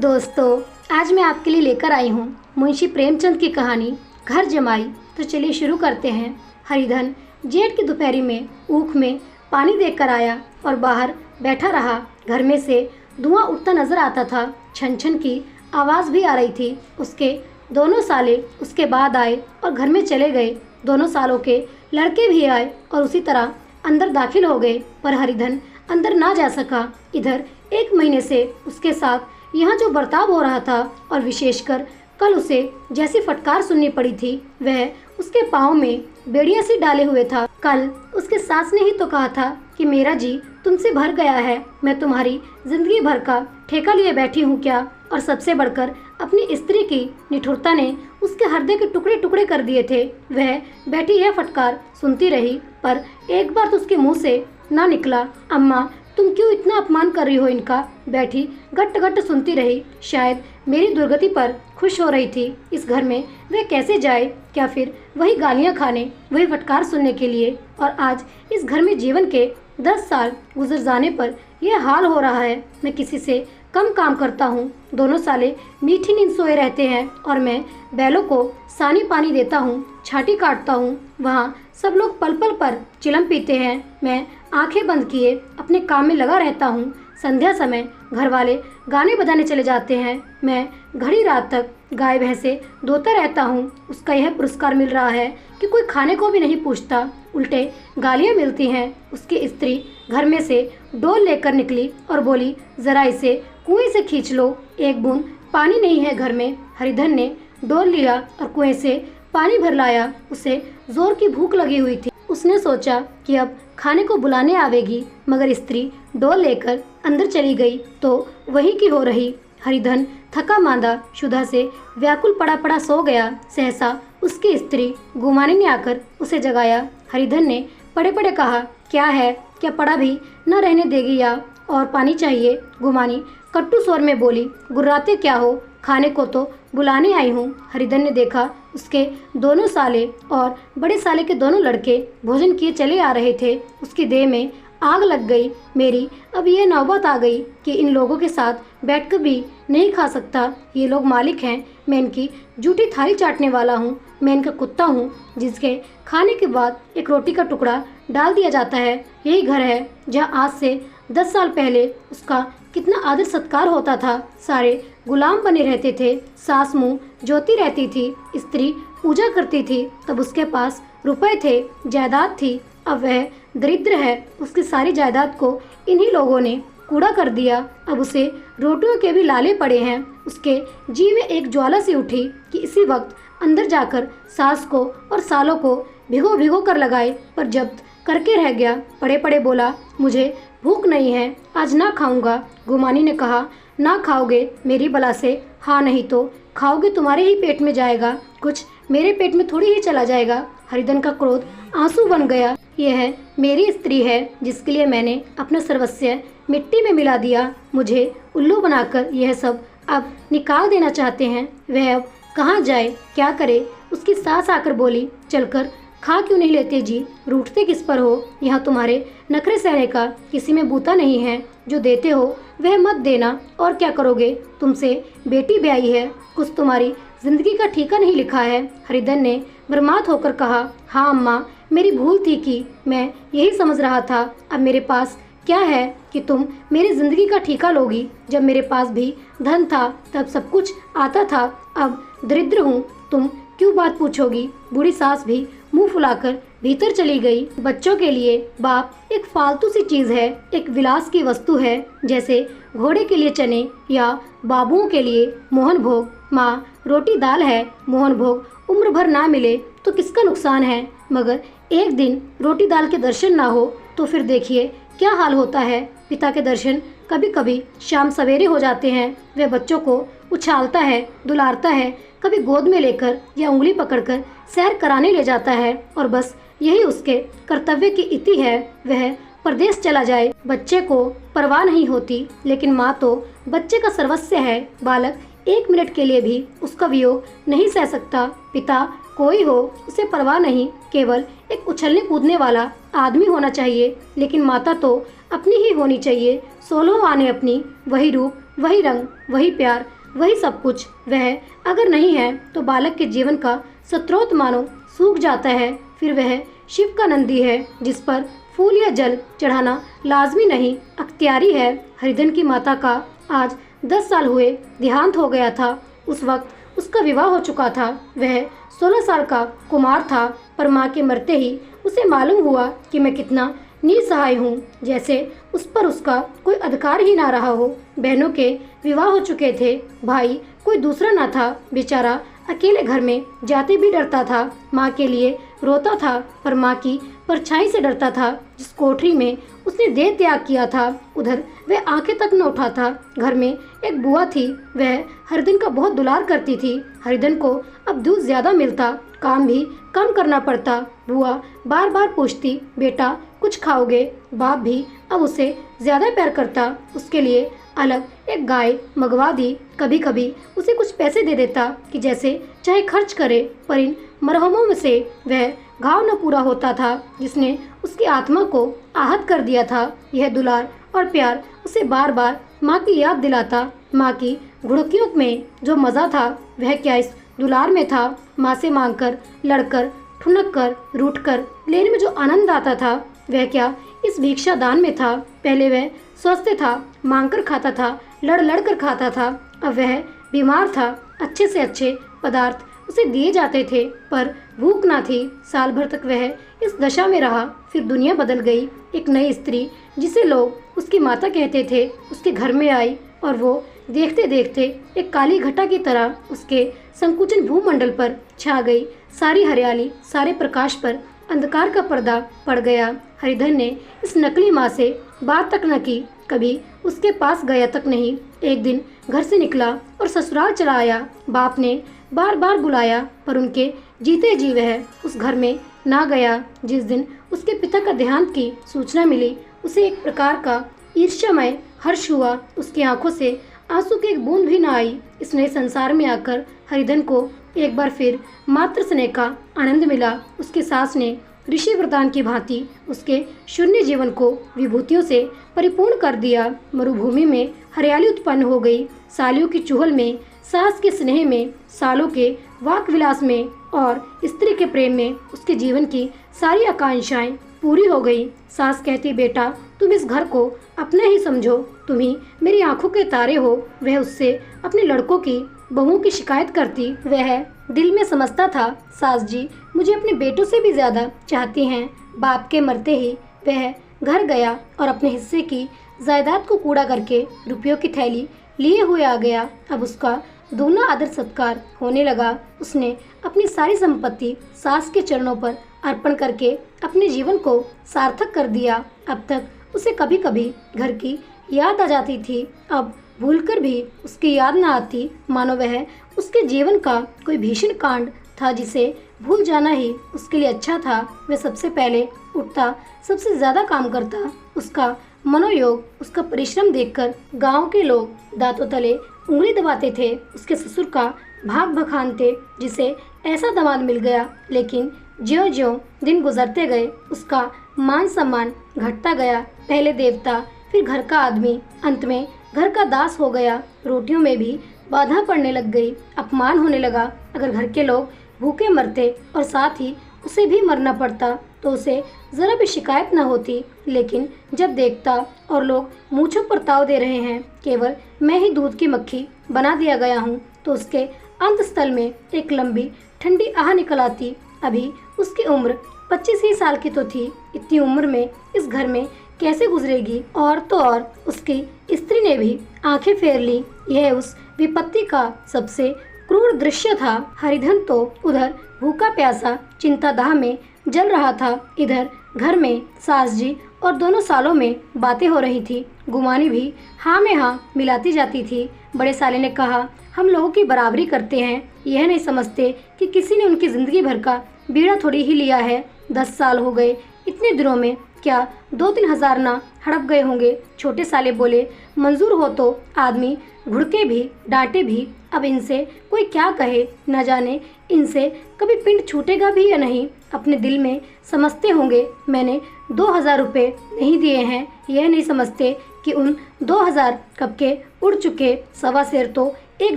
दोस्तों, आज मैं आपके लिए लेकर आई हूँ मुंशी प्रेमचंद की कहानी घर जमाई। तो चलिए शुरू करते हैं। हरिधन जेठ की दोपहरी में ऊख में पानी देकर आया और बाहर बैठा रहा। घर में से धुआं उठता नजर आता था। छन छन की आवाज़ भी आ रही थी। उसके दोनों साले उसके बाद आए और घर में चले गए। दोनों सालों के लड़के भी आए और उसी तरह अंदर दाखिल हो गए, पर हरिधन अंदर ना जा सका। इधर 1 महीने से उसके साथ यहाँ जो बर्ताव हो रहा था और विशेषकर कल उसे जैसी फटकार सुननी पड़ी थी, वह उसके पाँव में बेड़ियाँ सी डाले हुए था। कल उसके सास ने ही तो कहा था कि मेरा जी तुमसे भर गया है, मैं तुम्हारी जिंदगी भर का ठेका लिए बैठी हूँ क्या। और सबसे बढ़कर अपनी स्त्री की निठुरता ने उसके हृदय के टुकड़े टुकड़े कर दिए थे। वह बैठी यह फटकार सुनती रही, पर एक बार तो उसके मुँह से ना निकला, अम्मा तुम क्यों इतना अपमान कर रही हो इनका। बैठी गट गट सुनती रही। शायद मेरी दुर्गति पर खुश हो रही थी। इस घर में वह कैसे जाए, क्या फिर वही गालियां खाने, वही फटकार सुनने के लिए। और आज इस घर में जीवन के 10 साल गुजर जाने पर यह हाल हो रहा है। मैं किसी से कम काम करता हूँ। दोनों साले मीठी नींद सोए रहते हैं और मैं बैलों को सानी पानी देता हूँ, छाटी काटता हूँ। वहाँ सब लोग पल पल पर चिलम पीते हैं। मैं आंखें बंद किए अपने काम में लगा रहता हूँ। संध्या समय घर वाले गाने बजाने चले जाते हैं। मैं घड़ी रात तक गाय भैंसे धोता रहता हूँ। उसका यह पुरस्कार मिल रहा है कि कोई खाने को भी नहीं पूछता, उल्टे गालियाँ मिलती हैं। उसकी स्त्री घर में से डोल लेकर निकली और बोली, जरा इसे कुएं से खींच लो, एक बूंद पानी नहीं है घर में। हरिधन ने डोल लिया और कुएं से पानी भर लाया। उसे जोर की भूख लगी हुई थी। उसने सोचा कि अब खाने को बुलाने आवेगी, मगर स्त्री डोल लेकर अंदर चली गई तो वही की हो रही। हरिधन थका मांदा शुदा से व्याकुल पड़ा पड़ा सो गया। सहसा उसकी स्त्री गुमानी ने आकर उसे जगाया। हरिधन ने पड़े पड़े कहा, क्या है, क्या पड़ा भी न रहने देगी या और पानी चाहिए। गुमानी कट्टू स्वर में बोली, गुर्राते क्या हो, खाने को तो बुलाने आई हूँ। हरिधन ने देखा उसके दोनों साले और बड़े साले के दोनों लड़के भोजन किए चले आ रहे थे। उसकी देह में आग लग गई। मेरी अब ये नौबत आ गई कि इन लोगों के साथ बैठकर भी नहीं खा सकता। ये लोग मालिक हैं, मैं इनकी जूठी थाली चाटने वाला हूँ। मैं इनका कुत्ता हूँ जिसके खाने के बाद एक रोटी का टुकड़ा डाल दिया जाता है। यही घर है जहाँ आज से 10 साल पहले उसका कितना आदर सत्कार होता था। सारे गुलाम बने रहते थे। सास मुँह जोती रहती थी, स्त्री पूजा करती थी। तब उसके पास रुपए थे, जायदाद थी। अब वह दरिद्र है। उसकी सारी जायदाद को इन्हीं लोगों ने कूड़ा कर दिया। अब उसे रोटियों के भी लाले पड़े हैं। उसके जी में एक ज्वाला सी उठी कि इसी वक्त अंदर जाकर सास को और सालों को भिगो भिगो कर लगाए, पर जब्त करके रह गया। पड़े पड़े बोला, मुझे भूख नहीं है, आज ना खाऊंगा। गुमानी ने कहा, ना खाओगे मेरी बला से, हाँ नहीं तो खाओगे तुम्हारे ही पेट में जाएगा, कुछ मेरे पेट में थोड़ी ही चला जाएगा। हरिधन का क्रोध आंसू बन गया। यह मेरी स्त्री है जिसके लिए मैंने अपना सर्वस्व मिट्टी में मिला दिया। मुझे उल्लू बनाकर यह सब अब निकाल देना चाहते हैं। वह अब कहाँ जाए, क्या करे। उसकी सास आकर बोली, चलकर खा क्यों नहीं लेते जी, रूठते किस पर हो। यहाँ तुम्हारे नखरे सहने का किसी में बूता नहीं है। जो देते हो वह मत देना, और क्या करोगे। तुमसे बेटी ब्याई है, कुछ तुम्हारी जिंदगी का ठीका नहीं लिखा है। हरिधन ने भ्रमात होकर कहा, हाँ अम्मा, मेरी भूल थी कि मैं यही समझ रहा था। अब मेरे पास क्या है कि तुम मेरी जिंदगी का ठीका लोगी। जब मेरे पास भी धन था तब सब कुछ आता था, अब दरिद्र हूँ, तुम क्यों बात पूछोगी। बूढ़ी सास भी मुंह फुलाकर भीतर चली गई। बच्चों के लिए बाप एक फालतू सी चीज है, एक विलास की वस्तु है, जैसे घोड़े के लिए चने या बाबुओं के लिए मोहन भोग। माँ रोटी दाल है, मोहन भोग उम्र भर ना मिले तो किसका नुकसान है, मगर एक दिन रोटी दाल के दर्शन ना हो तो फिर देखिए क्या हाल होता है। पिता के दर्शन कभी कभी शाम सवेरे हो जाते हैं। वह बच्चों को उछालता है, दुलारता है, कभी गोद में लेकर या उंगली पकड़कर सैर कराने ले जाता है, और बस यही उसके कर्तव्य की इति है। वह परदेश चला जाए, बच्चे को परवाह नहीं होती, लेकिन माँ तो बच्चे का सर्वस्व है। बालक 1 मिनट के लिए भी उसका वियोग नहीं सह सकता। पिता कोई हो उसे परवाह नहीं, केवल एक उछलने कूदने वाला आदमी होना चाहिए। लेकिन माता तो अपनी ही होनी चाहिए, 16 आने अपनी, वही रूप वही रंग, वही प्यार, वही सब कुछ वह अगर नहीं है तो बालक के जीवन का स्रोत मानो सूख जाता है। फिर वह शिव का नंदी है जिस पर फूल या जल चढ़ाना लाजमी नहीं, अख्तियारी है। हरिधन की माता का आज 10 साल हुए देहांत हो गया था। उस वक्त उसका विवाह हो चुका था। वह 16 साल का कुमार था, पर माँ के मरते ही उसे मालूम हुआ कि मैं कितना निसहाय हूँ, जैसे उस पर उसका कोई अधिकार ही ना रहा हो। बहनों के विवाह हो चुके थे, भाई कोई दूसरा ना था। बेचारा अकेले घर में जाते भी डरता था। माँ के लिए रोता था, पर माँ की परछाई से डरता था। जिस कोठरी में उसने देह त्याग किया था उधर वह आंखें तक न उठाता। घर में एक बुआ थी, वह हरिधन का बहुत दुलार करती थी। हरिधन को अब दूध ज्यादा मिलता, काम भी कम करना पड़ता। बुआ बार बार पूछती, बेटा कुछ खाओगे? बाप भी अब उसे ज्यादा प्यार करता, उसके लिए अलग एक गाय मंगवा दी। कभी कभी उसे कुछ पैसे दे देता कि जैसे चाहे खर्च करे, पर इन मरहमों में से वह घाव न पूरा होता था जिसने उसकी आत्मा को आहत कर दिया था। यह दुलार और प्यार उसे बार बार माँ की याद दिलाता। माँ की घुड़कियों में जो मज़ा था वह क्या इस दुलार में था? माँ से मांगकर, लड़कर, ठुनक कर, रूठ कर लेने में जो आनंद आता था वह क्या इस भिक्षा दान में था? पहले वह स्वस्थ था, मांगकर खाता था, लड़ लड़ कर खाता था। अब वह बीमार था, अच्छे से अच्छे पदार्थ उसे दिए जाते थे पर भूख ना थी। साल भर तक वह इस दशा में रहा। फिर दुनिया बदल गई। एक नई स्त्री जिसे लोग उसकी माता कहते थे उसके घर में आई और वो देखते देखते एक काली घटा की तरह उसके संकुचन भूमंडल पर छा गई। सारी हरियाली, सारे प्रकाश पर अंधकार का पर्दा पड़ गया। हरिधन ने इस नकली माँ से बात तक न की, कभी उसके पास गया तक नहीं। एक दिन घर से निकला और ससुराल चला आया। बाप ने बार बार बुलाया पर उनके जीते जी वह उस घर में ना गया। जिस दिन उसके पिता का देहांत की सूचना मिली उसे एक प्रकार का ईर्ष्यामय हर्ष हुआ। उसकी आंखों से आंसू की एक बूंद भी न आई। इस नए संसार में आकर हरिधन को एक बार फिर मातृ स्नेह का आनंद मिला। उसकी सास ने ऋषि वरदान की भांति उसके शून्य जीवन को विभूतियों से परिपूर्ण कर दिया। मरुभूमि में हरियाली उत्पन्न हो गई। सालियों की चुहल में, सास के स्नेह में, सालों के वाक विलास में और स्त्री के प्रेम में उसके जीवन की सारी आकांक्षाएं पूरी हो गई। सास कहती, बेटा तुम इस घर को अपना ही समझो, तुम ही मेरी आंखों के तारे हो। वह उससे अपने लड़कों की बहुओं की शिकायत करती। वह दिल में समझता था, सास जी मुझे अपने बेटों से भी ज्यादा चाहती हैं। बाप के मरते ही वह घर गया और अपने हिस्से की जायदाद को कूड़ा करके रुपयों की थैली लिए हुए आ गया। अब उसका दूना आदर सत्कार होने लगा। उसने अपनी सारी संपत्ति सास के चरणों पर अर्पण करके अपने जीवन को सार्थक कर दिया। अब तक उसे कभी कभी घर की याद आ जाती थी, अब भूलकर भी उसकी याद न आती, मानो वह उसके जीवन का कोई भीषण कांड था जिसे भूल जाना ही उसके लिए अच्छा था। वह सबसे पहले उठता, सबसे ज्यादा काम करता। उसका मनोयोग, उसका परिश्रम देखकर गांव के लोग दांतों तले उंगली दबाते थे। उसके ससुर का भाग बखानते जिसे ऐसा दामाद मिल गया। लेकिन ज्यों ज्यों दिन गुजरते गए उसका मान सम्मान घटता गया। पहले देवता, फिर घर का आदमी, अंत में घर का दास हो गया। रोटियों में भी बाधा पड़ने लग गई, अपमान होने लगा। अगर घर के लोग भूखे मरते और साथ ही उसे भी मरना पड़ता तो उसे जरा भी शिकायत न होती। लेकिन जब देखता और लोग मूंछों पर ताव दे रहे हैं, केवल मैं ही दूध की मक्खी बना दिया गया हूँ, तो उसके अंतस्थल में एक लंबी ठंडी आह निकल आती। अभी उसकी उम्र 25 ही साल की तो थी। इतनी उम्र में इस घर में कैसे गुजरेगी? और तो और उसकी स्त्री ने भी आंखें फेर ली। यह उस विपत्ति का सबसे क्रूर दृश्य था। हरिधन तो उधर भूखा प्यासा चिंतादाह में जल रहा था, इधर घर में सास जी और दोनों सालों में बातें हो रही थी। गुमानी भी हाँ में हाँ मिलाती जाती थी। बड़े साले ने कहा, हम लोगों की बराबरी करते हैं, यह नहीं समझते कि किसी ने उनकी जिंदगी भर का बीड़ा थोड़ी ही लिया है। 10 साल हो गए, इतने दिनों में क्या 2-3 हजार ना हड़प गए होंगे। छोटे साले बोले, मंजूर हो तो आदमी घुड़के भी, डांटे भी। अब इनसे कोई क्या कहे, न जाने इनसे कभी पिंड छूटेगा भी या नहीं। अपने दिल में समझते होंगे मैंने 2000 रुपये नहीं दिए हैं, यह नहीं समझते कि उन 2000 कब के उड़ चुके 1.25 सेर तो 1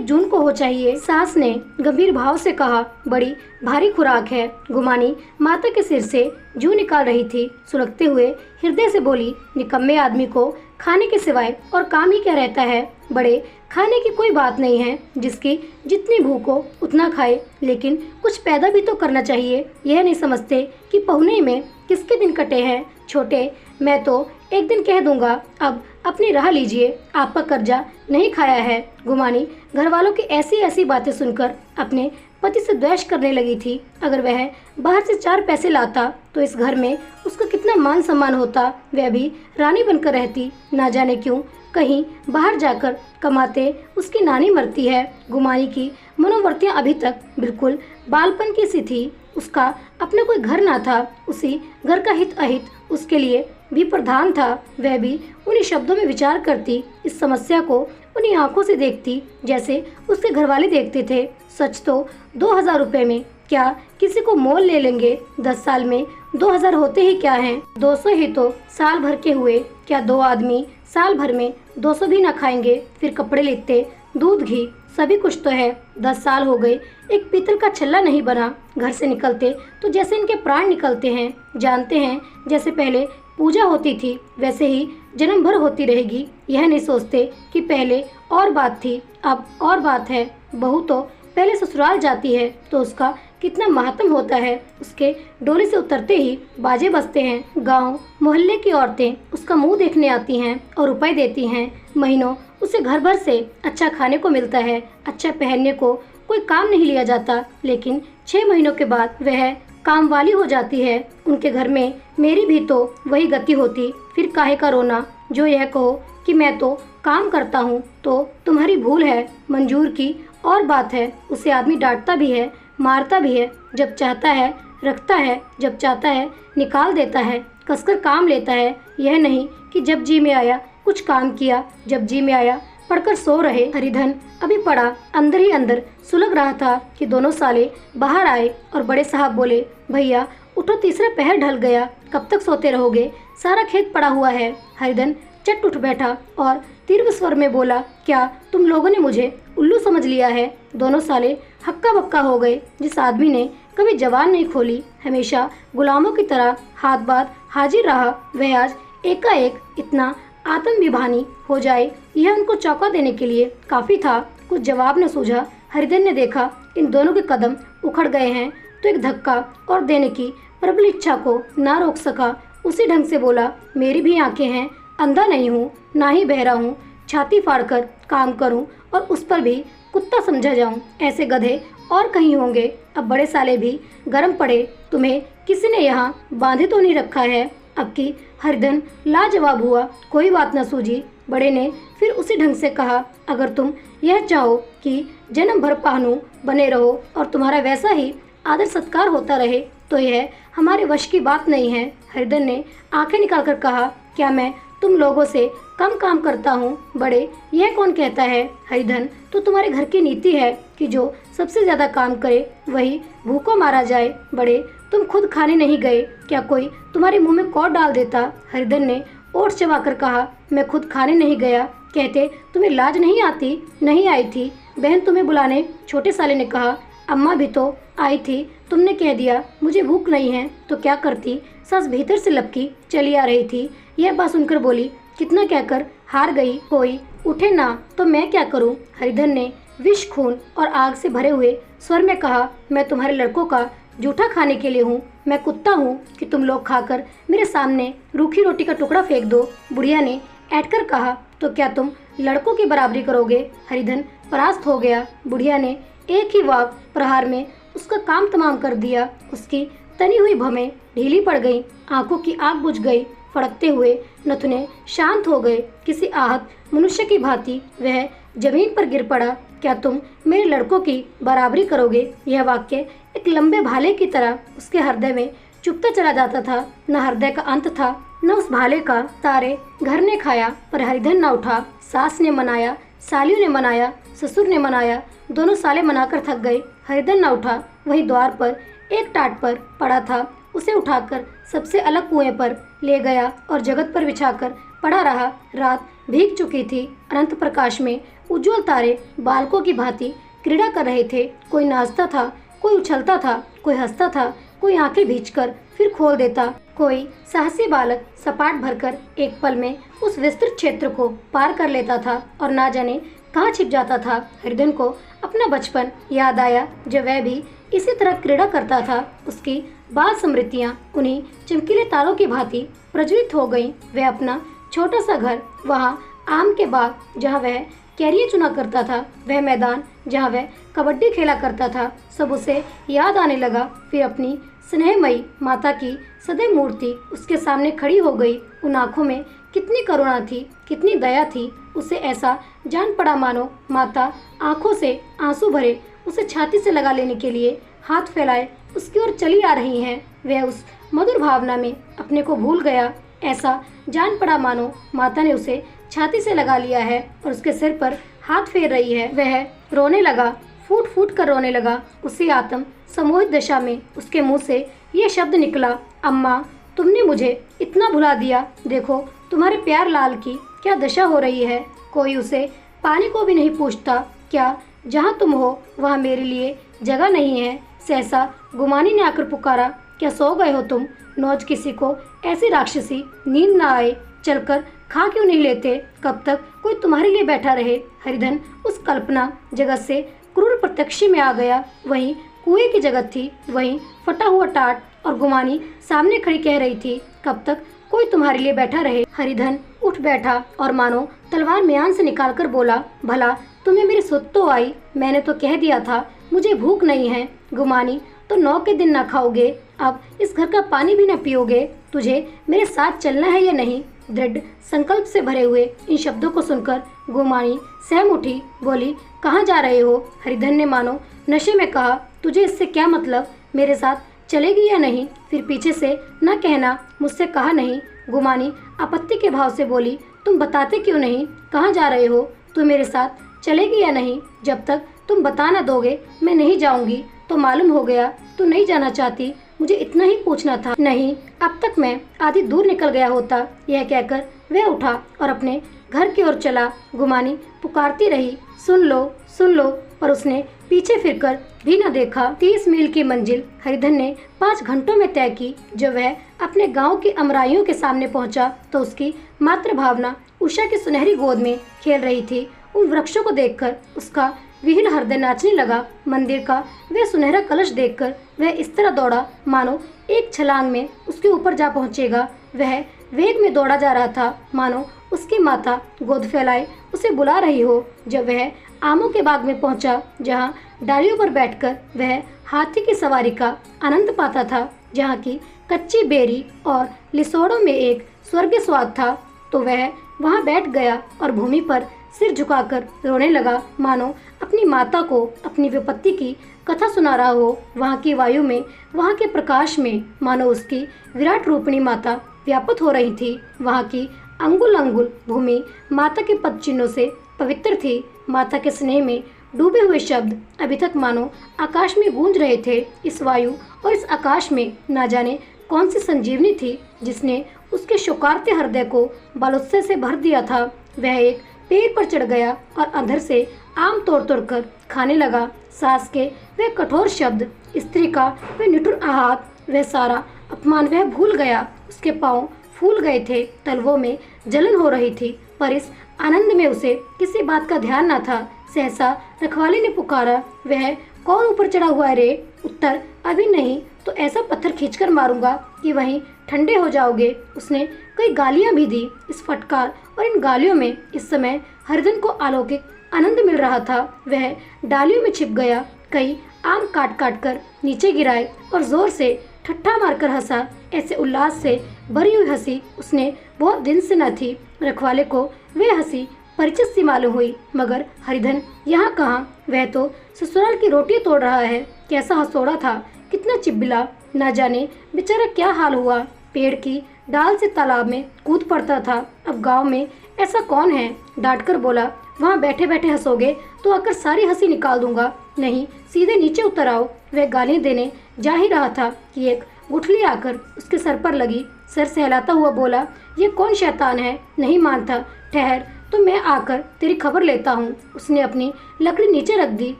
जून को हो चाहिए। सास ने गंभीर भाव से कहा, बड़ी भारी खुराक है। गुमानी माता के सिर से जू निकाल रही थी। सुलगते हुए हृदय से बोली, निकम्मे आदमी को खाने के सिवाय और काम ही क्या रहता है। बड़े खाने की कोई बात नहीं है, जिसकी जितनी भूख हो उतना खाए, लेकिन कुछ पैदा भी तो करना चाहिए। यह नहीं समझते कि पहुने में किसके दिन कटे हैं। छोटे, मैं तो एक दिन कह दूंगा, अब अपनी राह लीजिए, आपका कर्जा नहीं खाया है। गुमानी घर वालों की ऐसी ऐसी बातें सुनकर अपने पति से द्वेष करने लगी थी। अगर वह बाहर से 4 पैसे लाता तो इस घर में उसका कितना मान सम्मान होता। वह भी रानी बनकर रहती। ना जाने क्यों कहीं बाहर जाकर कमाते उसकी नानी मरती है। गुमानी की मनोवृत्तियां अभी तक बिल्कुल बालपन की सी थी। उसका अपना कोई घर ना था। उसी घर का हित अहित उसके लिए भी प्रधान था। वह भी उन्हीं शब्दों में विचार करती, इस समस्या को उन्हीं आंखों से देखती जैसे उसके घरवाले देखते थे। सच तो 2000 रुपए में क्या किसी को मोल ले लेंगे। 10 साल में 2000 होते ही क्या हैं। 200 ही तो साल भर के हुए। क्या 2 आदमी साल भर में 200 भी ना खाएंगे। फिर कपड़े लेते, दूध घी सभी कुछ तो है। 10 साल हो गए, एक पीतल का छल्ला नहीं बना। घर से निकलते तो जैसे इनके प्राण निकलते हैं। जानते हैं जैसे पहले पूजा होती थी वैसे ही जन्म भर होती रहेगी। यह नहीं सोचते कि पहले और बात थी, अब और बात है। बहू तो पहले ससुराल जाती है तो उसका कितना मातम होता है। उसके डोली से उतरते ही बाजे बजते हैं। गांव मोहल्ले की औरतें उसका मुंह देखने आती हैं और रुपए देती हैं। महीनों उसे घर भर से अच्छा खाने को मिलता है, अच्छा पहनने को कोई काम नहीं लिया जाता। लेकिन 6 महीनों के बाद वह काम वाली हो जाती है। उनके घर में मेरी भी तो वही गति होती। फिर काहे का रोना। जो यह कहो कि मैं तो काम करता हूँ तो तुम्हारी भूल है। मंजूर की और बात है, उसे आदमी डांटता भी है, मारता भी है। जब चाहता है रखता है, जब चाहता है निकाल देता है, कसकर काम लेता है। यह नहीं कि जब जी में आया कुछ काम किया, जब जी में आया पढ़कर सो रहे। हरिधन अभी पड़ा अंदर ही अंदर सुलग रहा था कि दोनों साले बाहर आए और बड़े साहब बोले, भैया उठो, तीसरा पहर ढल गया, कब तक सोते रहोगे, सारा खेत पड़ा हुआ है। हरिधन चट उठ बैठा और तीव्र स्वर में बोला, क्या तुम लोगों ने मुझे उल्लू समझ लिया है। दोनों साले हक्का बक्का हो गए। जिस आदमी ने कभी जबान नहीं खोली, हमेशा गुलामों की तरह हाथ बात हाजिर रहा, वह आज एकाएक इतना आत्मविभानी हो जाए, यह उनको चौंका देने के लिए काफी था। कुछ जवाब न सूझा। हरिधन ने देखा इन दोनों के कदम उखड़ गए हैं तो एक धक्का और देने की प्रबल इच्छा को ना रोक सका। उसी ढंग से बोला, मेरी भी आंखें हैं, अंधा नहीं हूँ, ना ही बहरा हूँ। छाती फाड़कर काम करूँ और उस पर भी कुत्ता समझा जाऊँ। ऐसे गधे और कहीं होंगे। अब बड़े साले भी गरम पड़े। तुम्हें किसी ने यहाँ बांधे तो नहीं रखा है। अब की हरिधन लाजवाब हुआ। कोई बात न सूझी। बड़े ने फिर उसी ढंग से कहा, अगर तुम यह चाहो कि जन्म भर पहनू बने रहो और तुम्हारा वैसा ही आदर सत्कार होता रहे तो यह हमारे वश की बात नहीं है। हरिधन ने आंखें निकालकर कहा, क्या मैं तुम लोगों से कम काम करता हूँ। बड़े, यह कौन कहता है। हरिधन, तो तुम्हारे घर की नीति है कि जो सबसे ज्यादा काम करे वही भूखों मारा जाए। बड़े, तुम खुद खाने नहीं गए, क्या कोई तुम्हारे मुंह में कौर डाल देता। हरिधन ने ओठ चबाकर कहा, मैं खुद खाने नहीं गया। कहते तुम्हें लाज नहीं आती। नहीं आई थी बहन तुम्हें बुलाने। छोटे साले ने कहा, अम्मा भी तो आई थी, तुमने कह दिया मुझे भूख नहीं है तो क्या करती। सास भीतर से लपकी चली आ रही थी। यह बात सुनकर बोली, कितना कहकर हार गई। कोई उठे ना तो मैं क्या करूं। हरिधन ने विष, खून और आग से भरे हुए स्वर में कहा, मैं तुम्हारे लड़कों का जूठा खाने के लिए हूँ। मैं कुत्ता हूँ कि तुम लोग खाकर मेरे सामने रूखी रोटी का टुकड़ा फेंक दो। बुढ़िया ने ऐंठकर कहा, तो क्या तुम लड़कों की बराबरी करोगे। हरिधन परास्त हो गया। बुढ़िया ने एक ही वाक प्रहार में उसका काम तमाम कर दिया। उसकी तनी हुई भवें ढीली पड़ गई, आंखों की आग बुझ गई, फड़कते हुए नथुने शांत हो गए। किसी आहत मनुष्य की भांति वह जमीन पर गिर पड़ा। क्या तुम मेरे लड़कों की बराबरी करोगे। यह वाक्य एक लंबे भाले की तरह उसके हृदय में चुभता चला जाता था। न हृदय का अंत था न उस भाले का। सारे घर ने खाया पर हरिधन न उठा। सास ने मनाया, सालियों ने मनाया, ससुर ने मनाया, दोनों साले मनाकर थक गए। हरिधन न उठा। वही द्वार पर एक टाट पर पड़ा था। उसे उठाकर सबसे अलग कुएं पर ले गया और जगत पर बिछाकर पड़ा रहा। रात भीग चुकी थी। अनंत प्रकाश में उज्जवल तारे बालकों की भांति क्रीड़ा कर रहे थे। कोई नाचता था, कोई उछलता था, कोई हंसता था, कोई आंखें भींचकर फिर खोल देता। कोई साहसी बालक सपाट भरकर एक पल में उस विस्तृत क्षेत्र को पार कर लेता था और ना जाने कहाँ छिप जाता था। हरिधन को अपना बचपन याद आया, जब वह भी इसी तरह क्रीड़ा करता था। उसकी बाल स्मृतियाँ उन्हीं चमकीले तारों की भांति प्रज्वलित हो गईं। वह अपना छोटा सा घर, वहाँ आम के बाग जहाँ वह कैरियर चुना करता था, वह मैदान जहाँ वह कबड्डी खेला करता था, सब उसे याद आने लगा। फिर अपनी स्नेहमयी माता की सदैव मूर्ति उसके सामने खड़ी हो गई। उन आँखों में कितनी करुणा थी, कितनी दया थी। उसे ऐसा जान पड़ा मानो माता आँखों से आंसू भरे उसे छाती से लगा लेने के लिए हाथ फैलाए उसकी ओर चली आ रही हैं। वह उस मधुर भावना में अपने को भूल गया। ऐसा जान पड़ा मानो माता ने उसे छाती से लगा लिया है और उसके सिर पर हाथ फेर रही है। वह रोने लगा, फूट फूट कर रोने लगा। उसी आत्म सम्मोहित दशा में उसके मुंह से ये शब्द निकला, अम्मा, तुमने मुझे इतना भुला दिया। देखो तुम्हारे प्यार लाल की क्या दशा हो रही है। कोई उसे पानी को भी नहीं पूछता। क्या जहाँ तुम हो वहाँ मेरे लिए जगह नहीं है। सहसा गुमानी ने आकर पुकारा, क्या सो गए हो तुम? नौज किसी को ऐसी राक्षसी नींद ना आए, चलकर खा क्यों नहीं लेते? कब तक कोई तुम्हारे लिए बैठा रहे? हरिधन उस कल्पना जगत से क्रूर प्रत्यक्ष में आ गया। वहीं कुएं की जगत थी, वहीं फटा हुआ टाट और गुमानी सामने खड़ी कह रही थी, कब तक कोई तुम्हारे लिए बैठा रहे? हरिधन उठ बैठा और मानो तलवार म्यान से निकालकर बोला, भला तुम्हें मेरी सुध तो आई? मैंने तो कह दिया था मुझे भूख नहीं है। गुमानी, तो 9 के दिन ना खाओगे, अब इस घर का पानी भी न पियोगे। तुझे मेरे साथ चलना है या नहीं? दृढ़ संकल्प से भरे हुए इन शब्दों को सुनकर गुमानी सहम उठी, बोली, कहाँ जा रहे हो? हरिधन ने मानो नशे में कहा, तुझे इससे क्या मतलब? मेरे साथ चलेगी या नहीं? फिर पीछे से न कहना मुझसे कहा नहीं। गुमानी आपत्ति के भाव से बोली, तुम बताते क्यों नहीं? कहाँ जा रहे हो? तू मेरे साथ चलेगी या नहीं? जब तक तुम बता न दोगे मैं नहीं जाऊंगी। तो मालूम हो गया तू नहीं जाना चाहती, मुझे इतना ही पूछना था। नहीं, अब तक मैं आधी दूर निकल गया होता। यह कहकर वह उठा और अपने घर की ओर चला। गुमानी पुकारती रही, सुन लो, सुन लो, पर उसने पीछे फिरकर भी न देखा। 30 मील की मंजिल हरिधन ने 5 घंटों में तय की। जब वह अपने गांव की अमराइयों के सामने पहुंचा तो उसकी मातृभावना उषा की सुनहरी गोद में खेल रही थी। उन वृक्षों को देखकर उसका विहिल हृदय नाचने लगा। मंदिर का वह सुनहरा कलश देखकर वह इस तरह दौड़ा मानो एक छलांग में उसके ऊपर जा पहुंचेगा। वह वेग में दौड़ा जा रहा था मानो उसकी माता गोद फैलाए उसे बुला रही हो। जब वह आमों के बाग में पहुंचा, जहां डालियों पर बैठकर वह हाथी की सवारी का आनंद पाता था, जहां की कच्ची बेरी और लिसोड़ों में एक स्वर्गीय स्वाद था, तो वह वहां बैठ गया और भूमि पर सिर झुकाकर रोने लगा, मानो अपनी माता को अपनी विपत्ति की कथा सुना रहा हो। वहाँ की वायु में, वहाँ के प्रकाश में मानो उसकी विराट रूपिणी माता व्याप्त हो रही थी। वहाँ की अंगुल अंगुल भूमि माता के पद चिन्हों से पवित्र थी। माता के स्नेह में डूबे हुए शब्द अभी तक मानो आकाश में गूंज रहे थे। इस वायु और इस आकाश में ना जाने कौन सी संजीवनी थी जिसने उसके शोकार्ते हृदय को बालोत्सव से भर दिया था। वह एक पेड़ पर चढ़ गया और अंदर से आम तोड़ कर खाने लगा। सास के वह कठोर शब्द, स्त्री का वह निठुर आहत, वह सारा अपमान वह भूल गया। उसके पांव फूल गए थे, तलवों में जलन हो रही थी, पर इस आनंद में उसे किसी बात का ध्यान न था। सहसा रखवाली ने पुकारा, वह कौन ऊपर चढ़ा हुआ है रे? उत्तर, अभी नहीं तो ऐसा पत्थर खींचकर मारूंगा कि वहीं ठंडे हो जाओगे। उसने कई गालियां भी दी। इस फटकार और इन गालियों में इस समय हरिधन को अलौकिक आनंद मिल रहा था। वह डालियों में छिप गया, कई आम काट काट कर नीचे गिराए और जोर से ठट्ठा मारकर हंसा। ऐसे उल्लास से भरी हुई हंसी उसने बहुत दिन से न थी। रखवाले को वह हंसी परिचित सी मालूम हुई, मगर हरिधन यहाँ कहाँ? वह तो ससुराल की रोटी तोड़ रहा है। कैसा हंसोड़ा था, कितना चिबिला, न जाने बेचारा क्या हाल हुआ। पेड़ की डाल से तालाब में कूद पड़ता था। अब गांव में ऐसा कौन है? डांट कर बोला, वहाँ बैठे बैठे हंसोगे तो आकर सारी हंसी निकाल दूंगा। नहीं, सीधे नीचे उतर आओ। वह गाली देने जा ही रहा था कि एक गुठली आकर उसके सर पर लगी। सर सहलाता हुआ बोला, ये कौन शैतान है? नहीं मानता, ठहर, तो मैं आकर तेरी खबर लेता हूँ। उसने अपनी लकड़ी नीचे रख दी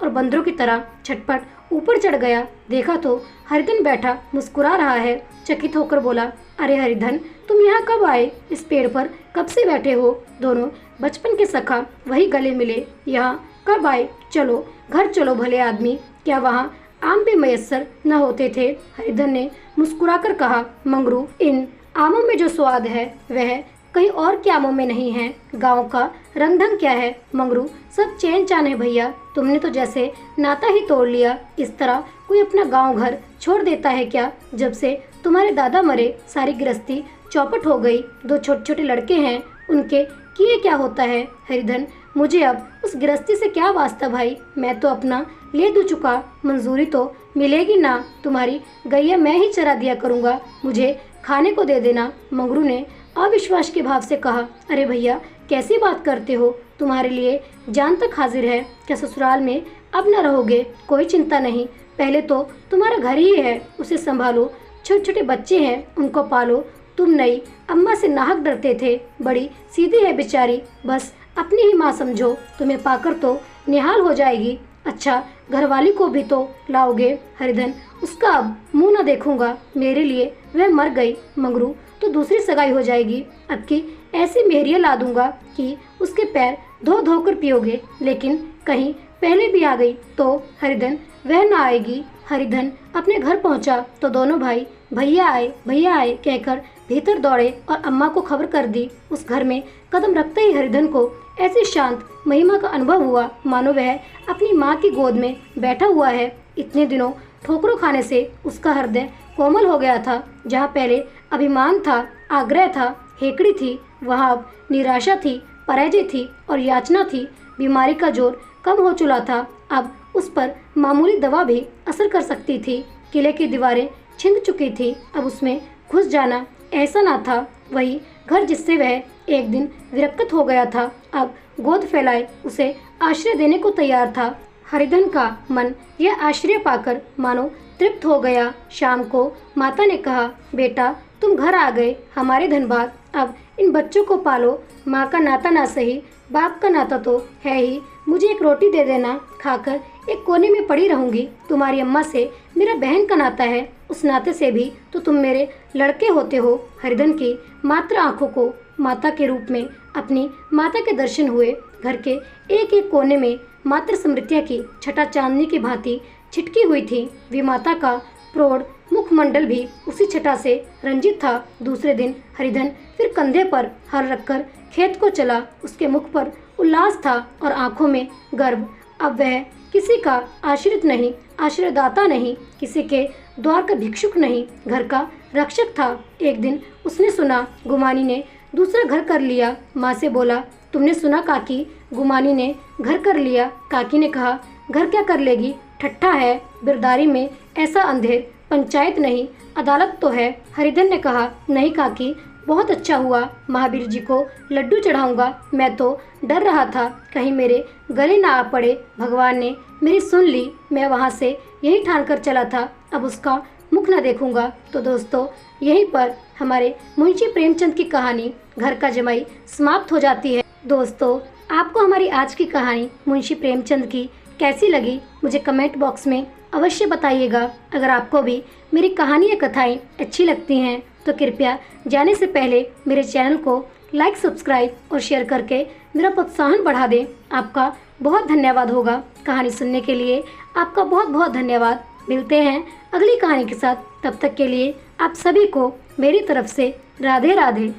और बंदरों की तरह झटपट ऊपर चढ़ गया। देखा तो हरिधन बैठा मुस्कुरा रहा है। चकित होकर बोला, अरे हरिधन, तुम यहाँ कब आए? इस पेड़ पर कब से बैठे हो? दोनों बचपन के सखा वही गले मिले। यहाँ कब आए? चलो घर चलो भले आदमी, क्या वहाँ आम भी मयस्सर न होते थे? हरिधन ने मुस्कुराकर कहा, मंगरू, इन आमों में जो स्वाद है वह कहीं और के आमों में नहीं है। गांव का रंग ढंग क्या है मंगरू, सब चैन चान है भैया। तुमने तो जैसे नाता ही तोड़ लिया। इस तरह कोई अपना गांव घर छोड़ देता है क्या? जब से तुम्हारे दादा मरे सारी गृहस्थी चौपट हो गई। दो छोटे छोटे लड़के हैं, उनके किए क्या होता है? हरिधन, मुझे अब उस गृहस्थी से क्या वास्ता भाई, मैं तो अपना ले दू चुका। मंजूरी तो मिलेगी ना? तुम्हारी गैया मैं ही चरा दिया करूँगा, मुझे खाने को दे देना। मंगरू ने अविश्वास के भाव से कहा, अरे भैया कैसी बात करते हो? तुम्हारे लिए जान तक हाजिर है। क्या ससुराल में अब न रहोगे? कोई चिंता नहीं, पहले तो तुम्हारा घर ही है, उसे संभालो। छोटे छोटे बच्चे हैं, उनको पालो। तुम नई अम्मा से नाहक डरते थे, बड़ी सीधी है बेचारी, बस अपनी ही माँ समझो। तुम्हें पाकर तो निहाल हो जाएगी। अच्छा, घरवाली को भी तो लाओगे? हरिधन, उसका अब मुंह न देखूंगा, मेरे लिए वह मर गई। मंगरू, तो दूसरी सगाई हो जाएगी। अब की ऐसी मेहरिया ला दूंगा कि उसके पैर धो धो कर पियोगे। लेकिन कहीं पहले भी आ गई तो हरिधन, वह न आएगी। हरिधन अपने घर पहुंचा तो दोनों भाई भैया आए कहकर भीतर दौड़े और अम्मा को खबर कर दी। उस घर में कदम रखते ही हरिधन को ऐसी शांत महिमा का अनुभव हुआ मानो वह अपनी माँ की गोद में बैठा हुआ है। इतने दिनों ठोकरों खाने से उसका हृदय कोमल हो गया था। जहाँ पहले अभिमान था, आग्रह था, हेकड़ी थी, वहाँ अब निराशा थी, पराजय थी और याचना थी। बीमारी का जोर कम हो चुका था, अब उस पर मामूली दवा भी असर कर सकती थी। किले की दीवारें छिंद चुकी थी, अब उसमें घुस जाना ऐसा ना था। वही घर जिससे वह एक दिन विरक्त हो गया था, अब गोद फैलाए उसे आश्रय देने को तैयार था। हरिधन का मन यह आश्रय पाकर मानो तृप्त हो गया। शाम को माता ने कहा, बेटा तुम घर आ गए, हमारे धनबाद, अब इन बच्चों को पालो। माँ का नाता ना सही, बाप का नाता तो है ही। मुझे एक रोटी दे देना, खाकर एक कोने में पड़ी रहूंगी। तुम्हारी अम्मा से मेरा बहन का नाता है, उस नाते से भी तो तुम मेरे लड़के होते हो। हरिधन की मात्र आंखों को माता के रूप में अपनी माता के दर्शन हुए। घर के एक एक कोने में मातृ स्मृतियाँ की छटा चांदनी की भांति छिटकी हुई थी। विमाता का प्रौढ़ मुखमंडल भी उसी छटा से रंजित था। दूसरे दिन हरिधन फिर कंधे पर हल रखकर खेत को चला। उसके मुख पर उल्लास था और आंखों में गर्व। अब वह किसी का आश्रित नहीं, आश्रयदाता नहीं, किसी के द्वार का भिक्षुक नहीं, घर का रक्षक था। एक दिन उसने सुना गुमानी ने दूसरा घर कर लिया। माँ से बोला, तुमने सुना काकी, गुमानी ने घर कर लिया? काकी ने कहा, घर क्या कर लेगी, ठट्ठा है, बिरदारी में ऐसा अंधेर, पंचायत नहीं अदालत तो है। हरिधन ने कहा, नहीं काकी, बहुत अच्छा हुआ, महावीर जी को लड्डू चढ़ाऊंगा। मैं तो डर रहा था कहीं मेरे गले ना आ पड़े। भगवान ने मेरी सुन ली, मैं वहाँ से यही ठान कर चला था, अब उसका मुख न देखूंगा। तो दोस्तों, यहीं पर हमारे मुंशी प्रेमचंद की कहानी घर का जमाई समाप्त हो जाती है। दोस्तों, आपको हमारी आज की कहानी मुंशी प्रेमचंद की कैसी लगी मुझे कमेंट बॉक्स में अवश्य बताइएगा। अगर आपको भी मेरी कहानी या कथाएं अच्छी लगती हैं तो कृपया जाने से पहले मेरे चैनल को लाइक, सब्सक्राइब और शेयर करके मेरा प्रोत्साहन बढ़ा दें। आपका बहुत धन्यवाद होगा। कहानी सुनने के लिए आपका बहुत बहुत धन्यवाद। मिलते हैं अगली कहानी के साथ, तब तक के लिए आप सभी को मेरी तरफ से राधे राधे।